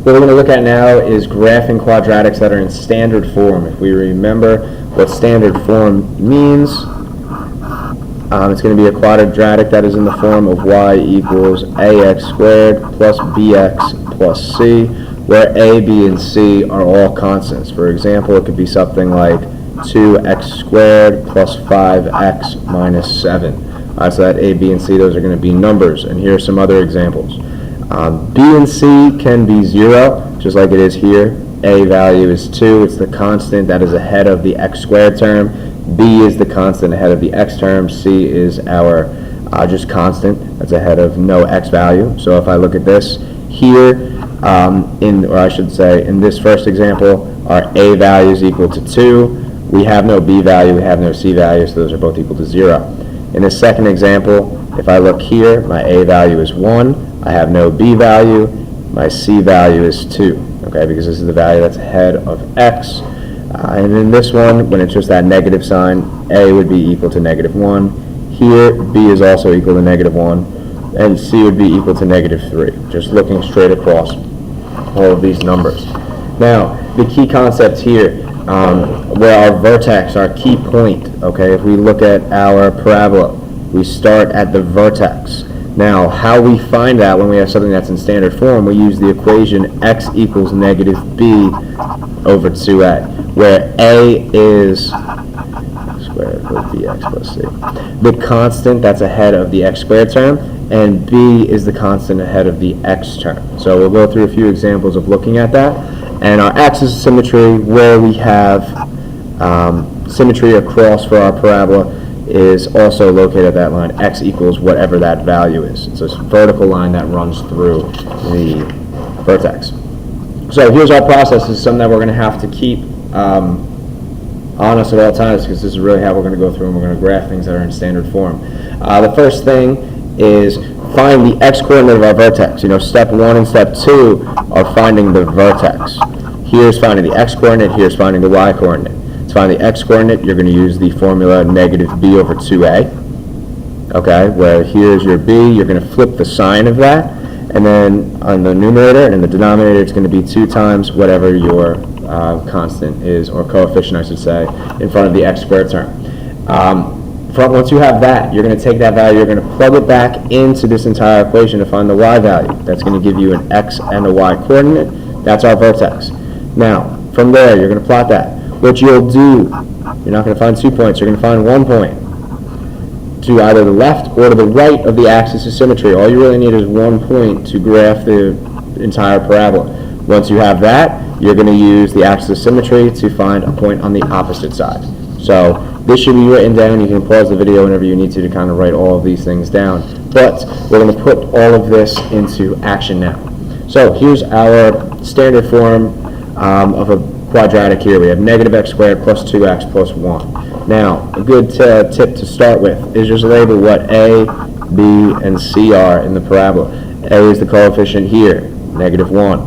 What we're going to look at now is graphing quadratics that are in standard form. If we remember what standard form means, it's going to be a quadratic that is in the form of y equals ax squared plus bx plus c, where a, b, and c are all constants. For example, it could be something like 2x squared plus 5x minus 7. So that a, b, and c, those are going to be numbers. And here are some other examples. B and C can be 0, just like it is here. A value is 2. It's the constant that is ahead of the x squared term. B is the constant ahead of the x term. C is our just constant that's ahead of no x value. So if I look at this here, or I should say in this first example, our A value is equal to 2. We have no B value, we have no C value, so those are both equal to 0. In this second example, if I look here, my A value is 1. I have no B value, my C value is 2, okay, because this is the value that's ahead of x. And in this one, when it's just that negative sign, A would be equal to -1. Here, B is also equal to -1, and C would be equal to -3, just looking straight across all of these numbers. Now, the key concept here, where our vertex, our key point, okay, if we look at our parabola, we start at the vertex. Now, how we find that when we have something that's in standard form, we use the equation x equals -b over 2a, where a is squared plus bx plus c, the constant that's ahead of the x squared term, and b is the constant ahead of the x term. So we'll go through a few examples of looking at that. And our axis of symmetry, where we have symmetry across for our parabola, is also located at that line. X equals whatever that value is. It's a vertical line that runs through the vertex. So here's our process. This is something that we're going to have to keep on us at all times, because this is really how we're going to go through and we're going to graph things that are in standard form. The first thing is find the x-coordinate of our vertex. You know, step 1 and step 2 are finding the vertex. Here's finding the x-coordinate, here's finding the y-coordinate. To find the x-coordinate, you're going to use the formula -b over 2a, okay, where here's your b, you're going to flip the sign of that, and then on the numerator and in the denominator, it's going to be 2 times whatever your constant is, or coefficient, I should say, in front of the x squared term. Once you have that, you're going to take that value, you're going to plug it back into this entire equation to find the y value. That's going to give you an x and a y coordinate. That's our vertex. Now, from there, you're going to plot that. What you'll do, you're not going to find 2 points, you're going to find 1 point to either the left or to the right of the axis of symmetry. All you really need is 1 point to graph the entire parabola. Once you have that, you're going to use the axis of symmetry to find a point on the opposite side. So this should be written down. You can pause the video whenever you need to kind of write all of these things down. But we're going to put all of this into action now. So here's our standard form of a quadratic here. We have -x squared plus 2x plus 1. Now, a good tip to start with is just label what a, b, and c are in the parabola. A is the coefficient here, -1.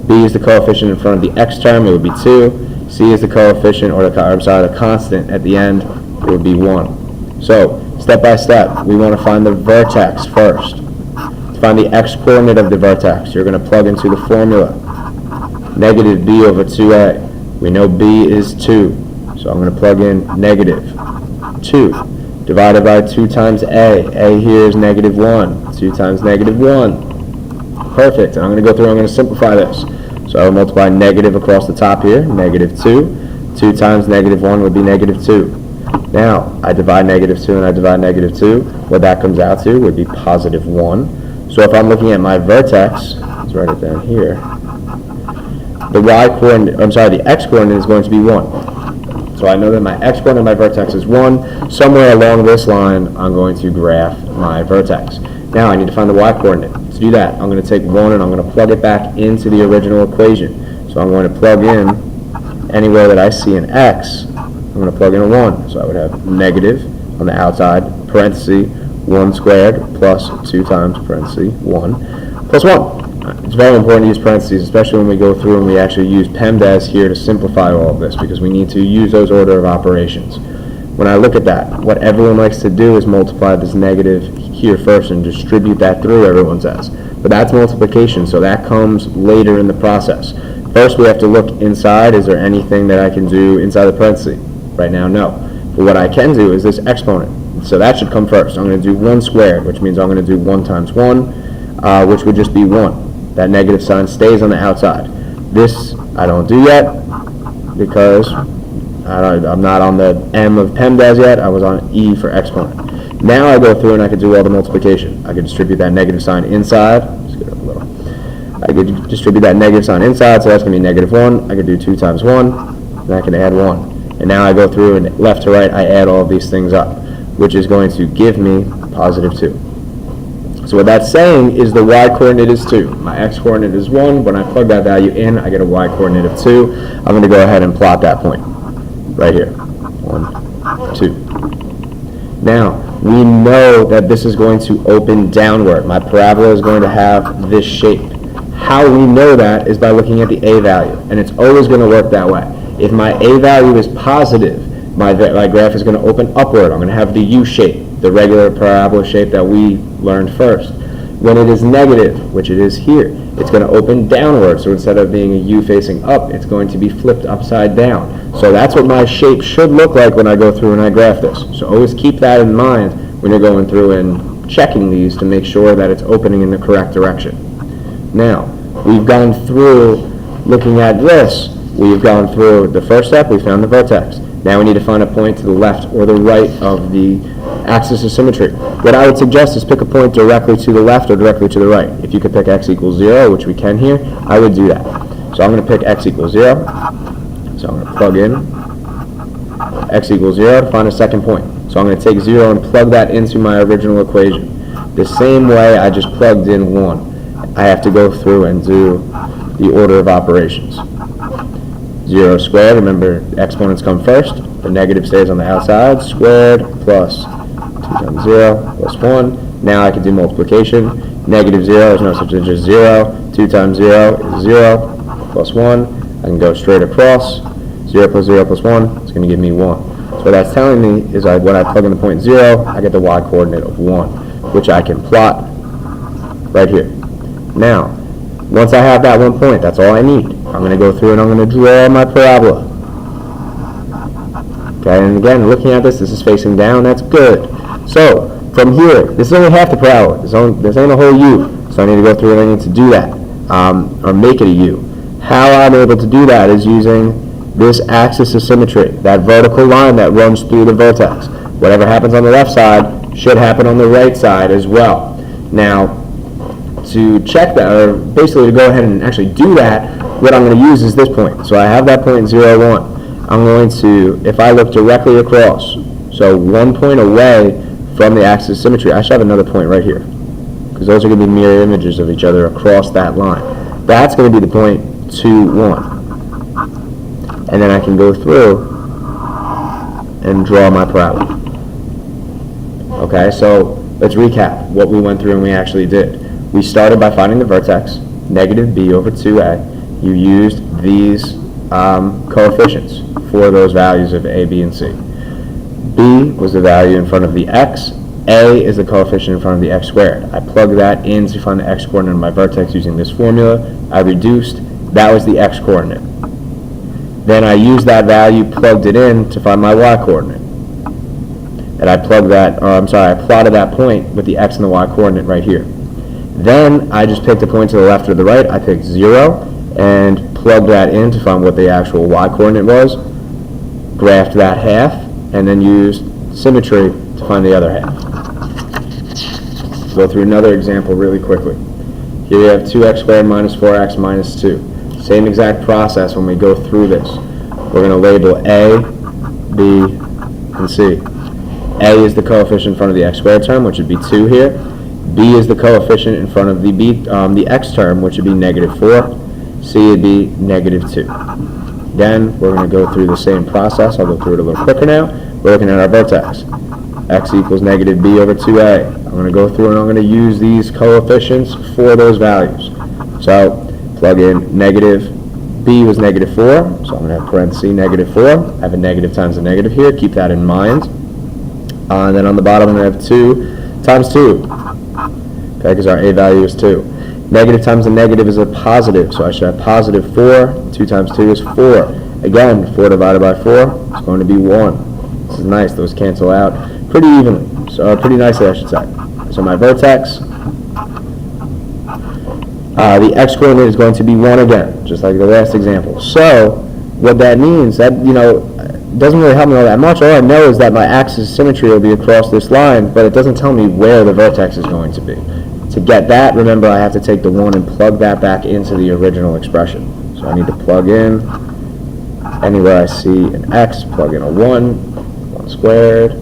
B is the coefficient in front of the x term, it would be 2. C is the coefficient, or the constant at the end, it would be 1. So, step by step, we want to find the vertex first. To find the x-coordinate of the vertex, you're going to plug into the formula. -b over 2a. We know b is 2, so I'm going to plug in -2 divided by 2 times a. A here is -1. 2 times -1. Perfect. And I'm going to go through and I'm going to simplify this. So I will multiply negative across the top here, -2. 2 times -1 would be -2. Now, I divide -2 and I divide -2. What that comes out to would be +1. So if I'm looking at my vertex, let's write it down here. The the x-coordinate is going to be 1. So I know that my x-coordinate of my vertex is 1. Somewhere along this line, I'm going to graph my vertex. Now I need to find the y-coordinate. To do that, I'm going to take 1 and I'm going to plug it back into the original equation. So I'm going to plug in anywhere that I see an x, I'm going to plug in a 1. So I would have negative on the outside, parenthesis, 1 squared plus 2 times parenthesis 1 plus 1. It's very important to use parentheses, especially when we go through and we actually use PEMDAS here to simplify all of this, because we need to use those order of operations. When I look at that, what everyone likes to do is multiply this negative here first and distribute that through, everyone says. But that's multiplication, so that comes later in the process. First, we have to look inside. Is there anything that I can do inside the parenthesis? Right now, no. But what I can do is this exponent. So that should come first. I'm going to do 1 squared, which means I'm going to do 1 times 1, which would just be 1. That negative sign stays on the outside. This I don't do yet because I'm not on the M of PEMDAS yet. I was on E for exponent. Now I go through and I could do all the multiplication. I could distribute that negative sign inside. Just get up a little. I could distribute that negative sign inside, so that's going to be negative 1. I could do 2 times 1, and I can add 1. And now I go through and left to right, I add all of these things up, which is going to give me positive 2. So what that's saying is the y-coordinate is 2. My x-coordinate is 1. When I plug that value in, I get a y-coordinate of 2. I'm going to go ahead and plot that point right here. 1, 2. Now, we know that this is going to open downward. My parabola is going to have this shape. How we know that is by looking at the a value, and it's always going to work that way. If my a value is positive, my graph is going to open upward. I'm going to have the U shape, the regular parabola shape that we learned first. When it is negative, which it is here, it's going to open downward. So instead of being a U facing up, it's going to be flipped upside down. So that's what my shape should look like when I go through and I graph this. So always keep that in mind when you're going through and checking these to make sure that it's opening in the correct direction. Now, we've gone through looking at this. We've gone through the first step. We found the vertex. Now we need to find a point to the left or the right of the axis of symmetry. What I would suggest is pick a point directly to the left or directly to the right. If you could pick x equals 0, which we can here, I would do that. So I'm going to pick x equals 0. So I'm going to plug in x equals 0 to find a second point. So I'm going to take 0 and plug that into my original equation. The same way I just plugged in 1. I have to go through and do the order of operations. 0 squared, remember exponents come first, the negative stays on the outside, squared plus 2 times 0 plus 1. Now I can do multiplication. Negative 0 is no such thing as 0. 2 times 0 is 0 plus 1. I can go straight across. 0 plus 0 plus 1 is going to give me 1. So what that's telling me is when I plug in the point 0, I get the y-coordinate of 1, which I can plot right here. Now, once I have that 1 point, that's all I need. I'm going to go through and I'm going to draw my parabola. Okay, and again, looking at this is facing down, that's good. So, from here, this is only half the parabola. This ain't a whole U, so I need to go through and I need to do that, or make it a U. How I'm able to do that is using this axis of symmetry, that vertical line that runs through the vertex. Whatever happens on the left side should happen on the right side as well. Now, to check that, or basically to go ahead and actually do that, what I'm going to use is this point. So I have that point 0, 1. I'm going to, if I look directly across, so 1 point away from the axis of symmetry, I should have another point right here, because those are going to be mirror images of each other across that line. That's going to be the point 2, 1. And then I can go through and draw my parabola. Okay, so let's recap what we went through and we actually did. We started by finding the vertex, negative b over 2a. You used these coefficients for those values of a, b, and c. B was the value in front of the x. A is the coefficient in front of the x squared. I plugged that in to find the x coordinate of my vertex using this formula. I reduced. That was the x coordinate. Then I used that value, plugged it in to find my y coordinate. And I plotted that point with the x and the y coordinate right here. Then I just picked a point to the left or the right. I picked 0 and plugged that in to find what the actual y coordinate was, graphed that half, and then used symmetry to find the other half. Go through another example really quickly. Here we have 2x squared minus 4x minus 2. Same exact process when we go through this. We're going to label A, B, and C. A is the coefficient in front of the x squared term, which would be 2 here. B is the coefficient in front of the x term, which would be negative 4. C would be negative 2. Again, we're going to go through the same process. I'll go through it a little quicker now. We're looking at our vertex. X equals negative b over 2a. I'm going to go through and I'm going to use these coefficients for those values. So, plug in negative b was negative 4, so I'm going to have parentheses negative 4. I have a negative times a negative here. Keep that in mind. And then on the bottom, I'm going to have 2 times 2. okay, because our a value is 2. Negative times a negative is a positive, so I should have positive 4. 2 times 2 is 4. Again, 4 divided by 4 is going to be 1. This is nice. Those cancel out pretty evenly, so pretty nicely, I should say. So my vertex, the x-coordinate is going to be 1 again, just like the last example. So what that means, that, doesn't really help me all that much. All I know is that my axis of symmetry will be across this line, but it doesn't tell me where the vertex is going to be. To get that, remember, I have to take the 1 and plug that back into the original expression. So I need to plug in, anywhere I see an x, plug in a 1 squared,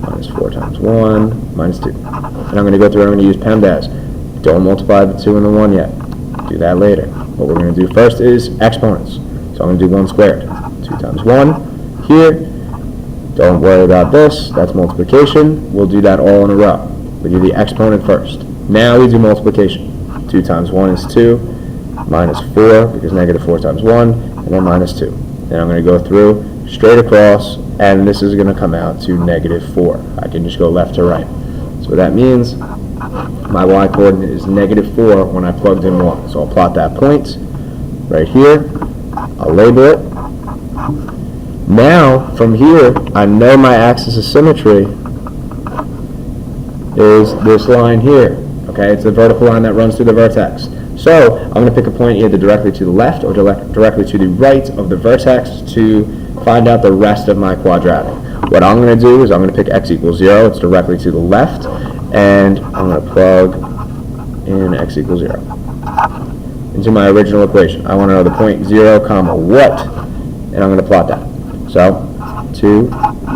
minus 4 times 1, minus 2. And I'm going to go through and I'm going to use PEMDAS. Don't multiply the 2 and the 1 yet. Do that later. What we're going to do first is exponents. So I'm going to do 1 squared. 2 times 1 here. Don't worry about this. That's multiplication. We'll do that all in a row. We do the exponent first. Now we do multiplication. 2 times 1 is 2, minus 4, because negative 4 times 1, and then minus 2. Then I'm going to go through, straight across, and this is going to come out to negative 4. I can just go left to right. So that means my y-coordinate is negative 4 when I plugged in 1. So I'll plot that point right here. I'll label it. Now, from here, I know my axis of symmetry is this line here. Okay, it's the vertical line that runs through the vertex. So I'm going to pick a point either directly to the left or directly to the right of the vertex to find out the rest of my quadratic. What I'm going to do is I'm going to pick x equals 0. It's directly to the left, and I'm going to plug in x equals 0 into my original equation. I want to know the point 0 comma what, and I'm going to plot that. So 2,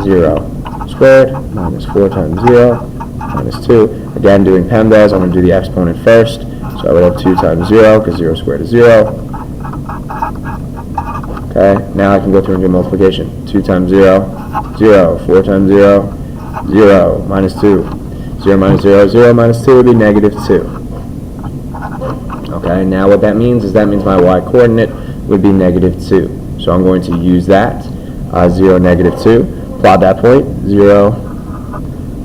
0 squared minus 4 times 0 minus 2. Again, doing PEMDAS, I'm going to do the exponent first. So I would have 2 times 0, because 0 squared is 0. Okay, now I can go through and do multiplication. 2 times 0, 0. 4 times 0, 0. Minus 2. 0 minus 0, 0 minus 2 would be negative 2. Okay, now what that means is that means my y-coordinate would be negative 2. So I'm going to use that, 0, negative 2. Plot that point, 0,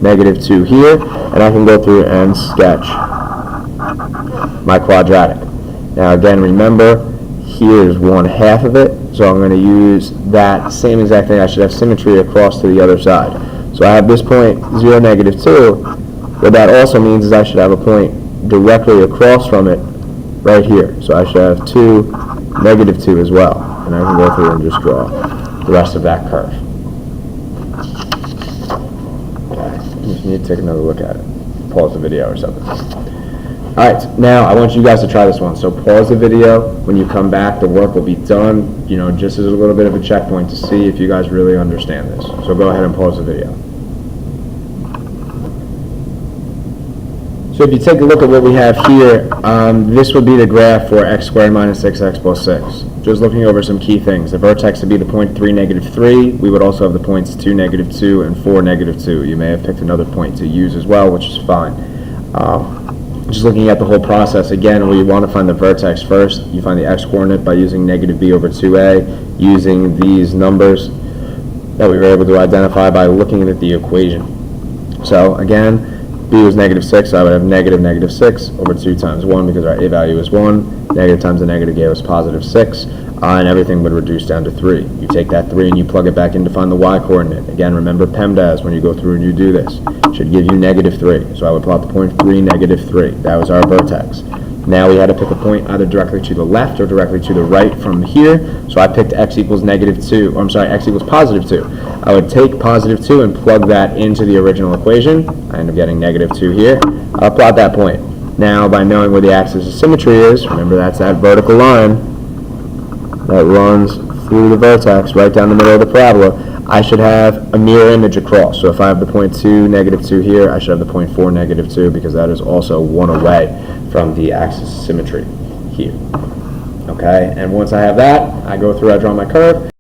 negative 2 here, and I can go through and sketch my quadratic. Now again, remember, here's 1/2 of it, so I'm going to use that same exact thing. I should have symmetry across to the other side. So I have this point, 0, negative 2. What that also means is I should have a point directly across from it right here. So I should have 2, negative 2 as well. And I can go through and just draw the rest of that curve. Okay, just need to take another look at it. Pause the video or something. Alright, now I want you guys to try this one. So pause the video. When you come back, the work will be done, just as a little bit of a checkpoint to see if you guys really understand this. So go ahead and pause the video. So if you take a look at what we have here, this would be the graph for x squared minus 6x plus 6. Just looking over some key things. The vertex would be the point 3, negative 3. We would also have the points 2, negative 2, and 4, negative 2. You may have picked another point to use as well, which is fine. Just looking at the whole process, again, we want to find the vertex first. You find the x-coordinate by using negative b over 2a, using these numbers that we were able to identify by looking at the equation. So again, b was negative 6, so I would have negative 6 over 2 times 1 because our a value is 1. Negative times the negative gave us positive 6, and everything would reduce down to 3. You take that 3 and you plug it back in to find the y-coordinate. Again, remember PEMDAS when you go through and you do this. It should give you negative 3. So I would plot the point 3, negative 3. That was our vertex. Now we had to pick a point either directly to the left or directly to the right from here. So I picked x equals negative 2, or I'm sorry, x equals positive 2. I would take positive 2 and plug that into the original equation. I end up getting negative 2 here. I'll plot that point. Now, by knowing where the axis of symmetry is, remember that's that vertical line that runs through the vertex right down the middle of the parabola, I should have a mirror image across. So if I have the point 2, negative 2 here, I should have the point 4, negative 2, because that is also 1 away from the axis of symmetry here. Okay, and once I have that, I go through, I draw my curve.